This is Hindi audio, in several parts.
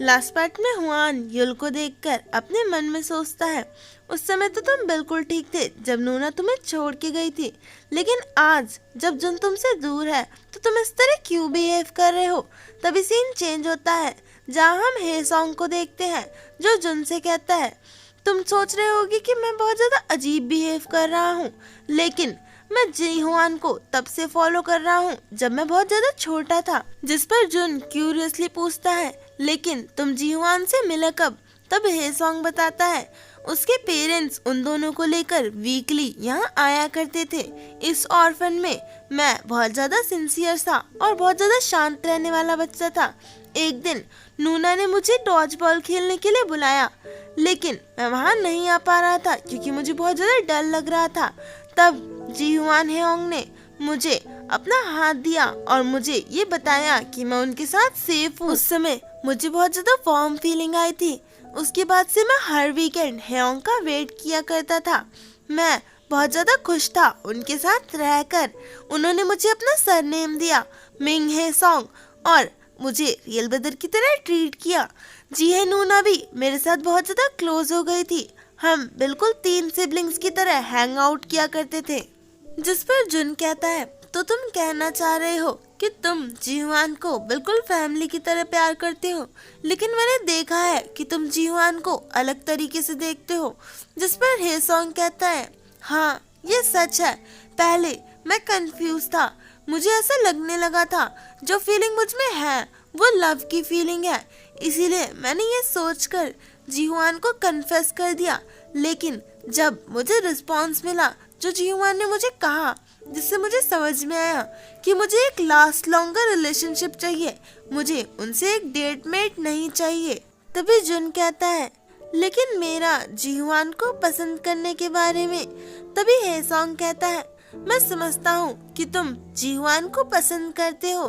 लास्ट पार्ट में हुआन युल को देखकर अपने मन में सोचता है, उस समय तो तुम बिल्कुल ठीक थे जब नूना तुम्हें छोड़ के गई थी, लेकिन आज जब जुन तुमसे दूर है तो तुम इस तरह क्यों बिहेव कर रहे हो। तभी सीन चेंज होता है जहाँ हम हे सॉन्ग को देखते हैं जो जुन से कहता है, तुम सोच रहे होगी कि मैं बहुत ज्यादा अजीब बिहेव कर रहा हूँ, लेकिन मैं जी हुआन को तब से फॉलो कर रहा हूँ जब मैं बहुत ज्यादा छोटा था। जिस पर जुन क्यूरियसली पूछता है, लेकिन तुम जी हुआन से मिले कब। तब हे सॉन्ग बताता है, उसके पेरेंट्स उन दोनों को लेकर वीकली यहाँ आया करते थे। इस ऑर्फन में मैं बहुत ज्यादा सिंसियर था और बहुत ज्यादा शांत रहने वाला बच्चा था। एक दिन नूना ने मुझे डॉज बॉल खेलने के लिए बुलाया, लेकिन मैं वहाँ नहीं आ पा रहा था क्योंकि मुझे बहुत ज्यादा डर लग रहा था। तब जी हुआन हेओंग ने मुझे अपना हाथ दिया और मुझे ये बताया कि मैं उनके साथ सेफ हूँ। उस समय मुझे बहुत ज्यादा वार्म फीलिंग आई थी। उसके बाद से मैं हर वीकेंड हेओंग का वेट किया करता था। मैं बहुत ज्यादा खुश था उनके साथ रहकर। उन्होंने मुझे अपना सरनेम दिया, मिंग हे सॉन्ग, और मुझे रियल ब्रदर की तरह ट्रीट किया। जी है नूना भी मेरे साथ बहुत ज्यादा क्लोज हो गई थी। हम बिल्कुल 3 सिबलिंग्स की तरह हैंग आउट किया करते थे। जिस पर जुन कहता है, तो तुम कहना चाह रहे हो कि तुम जी हुआन को बिल्कुल फैमिली की तरह प्यार करते हो, लेकिन मैंने देखा है कि तुम जी हुआन को अलग तरीके से देखते हो। जिस पर हे सॉन्ग कहता है, हाँ ये सच है, पहले मैं कंफ्यूज था। मुझे ऐसा लगने लगा था जो फीलिंग मुझ में है वो लव की फीलिंग है, इसीलिए मैंने ये सोचकर जी हुआन को कन्फेस कर दिया। लेकिन जब मुझे रिस्पॉन्स मिला जो जी हुआन ने मुझे कहा, जिससे मुझे समझ में आया कि मुझे एक लास्ट लॉन्गर रिलेशनशिप चाहिए, मुझे उनसे एक डेट मेट नहीं चाहिए। तभी जुन कहता है, लेकिन मेरा जी हुआन को पसंद करने के बारे में। तभी हे सॉन्ग कहता है, मैं समझता हूँ कि तुम जी हुआन को पसंद करते हो,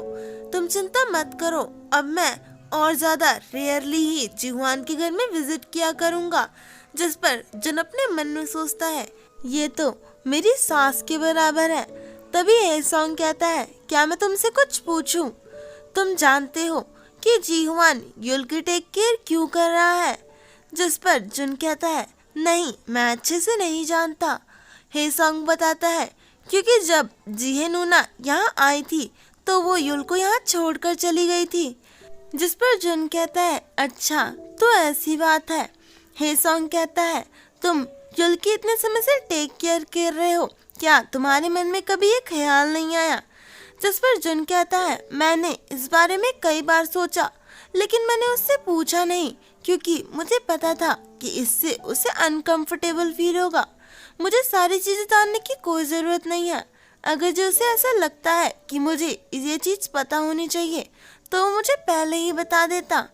तुम चिंता मत करो, अब मैं और ज्यादा रेयरली ही जी हुआन के घर में विजिट किया करूँगा। जिस पर जुन अपने मन में सोचता है, ये तो मेरी सास के बराबर है। तभी हे सॉन्ग कहता है, क्या मैं तुमसे कुछ पूछूं? तुम जानते हो कि जी हुआन युल की टेक केयर क्यों कर रहा है? जिस पर जुन कहता है, नहीं मैं अच्छे से नहीं जानता। हे सॉन्ग बताता है, क्योंकि जब जीहे नूना यहाँ आई थी तो वो युल को यहाँ छोड़कर चली गई थी। जिस पर जुन कहता है, अच्छा तो ऐसी बात है। हे सॉन्ग कहता है, तुम युल की इतने समय से टेक केयर कर रहे हो, क्या तुम्हारे मन में कभी ये ख्याल नहीं आया? जिस पर जुन कहता है, मैंने इस बारे में कई बार सोचा, लेकिन मैंने उससे पूछा नहीं क्योंकि मुझे पता था कि इससे उसे अनकंफर्टेबल फील होगा। मुझे सारी चीजें जानने की कोई जरूरत नहीं है। अगर जो उसे ऐसा लगता है कि मुझे ये चीज पता होनी चाहिए तो वो मुझे पहले ही बता देता।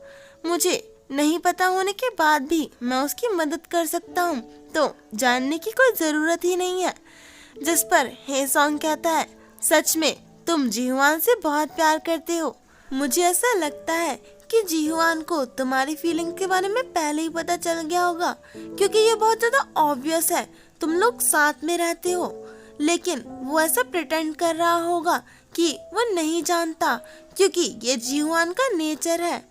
मुझे नहीं पता होने के बाद भी मैं उसकी मदद कर सकता हूँ, तो जानने की कोई जरूरत ही नहीं है। जिस पर हे सॉन्ग कहता है, सच में तुम जी हुआन से बहुत प्यार करते हो। मुझे ऐसा लगता है कि जी हुआन को तुम्हारी फीलिंग के बारे में पहले ही पता चल गया होगा, क्योंकि ये बहुत ज्यादा ऑब्वियस है। तुम लोग साथ में रहते हो, लेकिन वो ऐसा प्रिटेंड कर रहा होगा कि वो नहीं जानता, क्योंकि ये जी हुआन का नेचर है।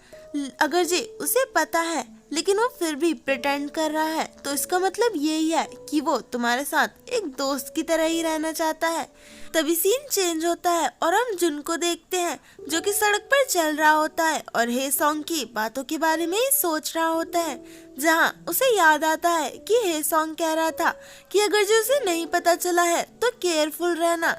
अगर जी उसे पता है लेकिन वो फिर भी प्रिटेंड कर रहा है, तो इसका मतलब यही है कि वो तुम्हारे साथ एक दोस्त की तरह ही रहना चाहता है। तभी सीन चेंज होता है और हम जुन को देखते हैं जो कि सड़क पर चल रहा होता है और हे सॉन्ग की बातों के बारे में ही सोच रहा होता है, जहाँ उसे याद आता है कि हे सॉन्ग कह रहा था कि अगर जो उसे नहीं पता चला है तो केयरफुल रहना।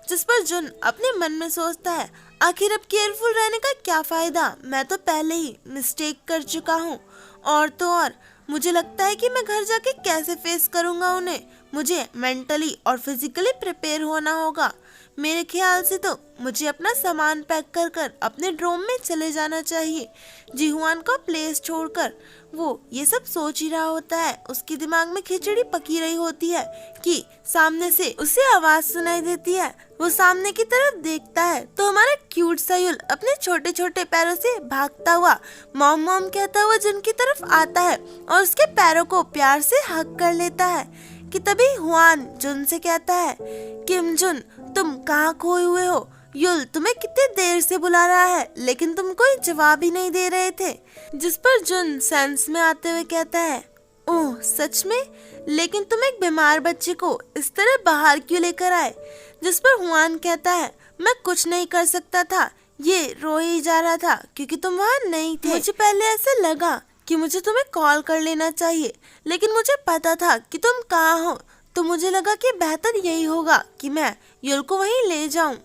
जिस पर जुन अपने मन में सोचता है, आखिर अब केयरफुल रहने का क्या फायदा, मैं तो पहले ही मिस्टेक कर चुका हूँ। और तो और मुझे लगता है कि मैं घर जाके कैसे फेस करूँगा उन्हें। मुझे मेंटली और फिजिकली प्रिपेयर होना होगा। मेरे ख्याल से तो मुझे अपना सामान पैक कर कर अपने ड्रोम में चले जाना चाहिए। जी हुआन का प्लेस छोड़कर वो ये सब सोच ही रहा होता है। उसके दिमाग में खिचड़ी पकी रही होती है कि सामने से उसे आवाज सुनाई देती है। वो सामने की तरफ देखता है तो हमारा क्यूट सा युल अपने छोटे छोटे पैरों से भागता हुआ मॉम मॉम कहता हुआ जुन की तरफ आता है और उसके पैरों को प्यार से हग कर लेता है। कि तभी हुआन जुन से कहता है, किम जुन तुम कहाँ खोए हुए हो? युल तुम्हें कितनी देर से बुला रहा है लेकिन तुम कोई जवाब ही नहीं दे रहे थे। जिस पर जुन सेंस में आते हुए कहता है, ओह सच में, लेकिन तुम एक बीमार बच्चे को इस तरह बाहर क्यों लेकर आए। जिस पर हुआन कहता है, मैं कुछ नहीं कर सकता था, ये रो ही जा रहा था क्योंकि तुम वहाँ नहीं थे। मुझे पहले ऐसे लगा कि मुझे तुम्हें कॉल कर लेना चाहिए, लेकिन मुझे पता था कि तुम कहाँ हो, तो मुझे लगा कि बेहतर यही होगा कि मैं युल को वहीं ले जाऊं।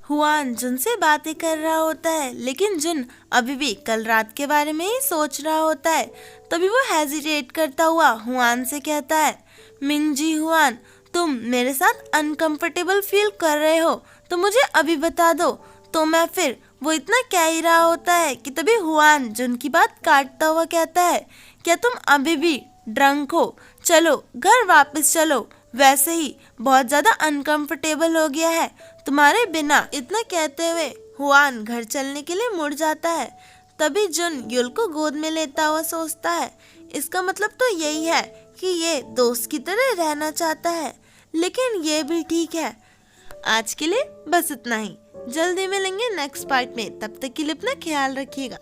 हुआन जुन से बातें कर रहा होता है, लेकिन जुन अभी भी कल रात के बारे में ही सोच रहा होता है। तभी वो हेजिटेट करता हुआ हुआन से कहता है, मिंगजी हुआन, तुम मेरे साथ अनकंफर्टेबल फील कर रहे हो तो मुझे अभी बता दो, तो मैं फिर वो इतना कह ही रहा होता है कि तभी हुआन जुन की बात काटता हुआ कहता है, क्या तुम अभी भी ड्रंक हो, चलो घर वापस चलो, वैसे ही बहुत ज्यादा अनकंफर्टेबल हो गया है तुम्हारे बिना। इतना कहते हुए हुआन घर चलने के लिए मुड़ जाता है। तभी जुन युल को गोद में लेता हुआ सोचता है, इसका मतलब तो यही है कि ये दोस्त की तरह रहना चाहता है, लेकिन ये भी ठीक है। आज के लिए बस इतना ही, जल्दी मिलेंगे नेक्स्ट पार्ट में, तब तक के लिए अपना ख्याल रखिएगा।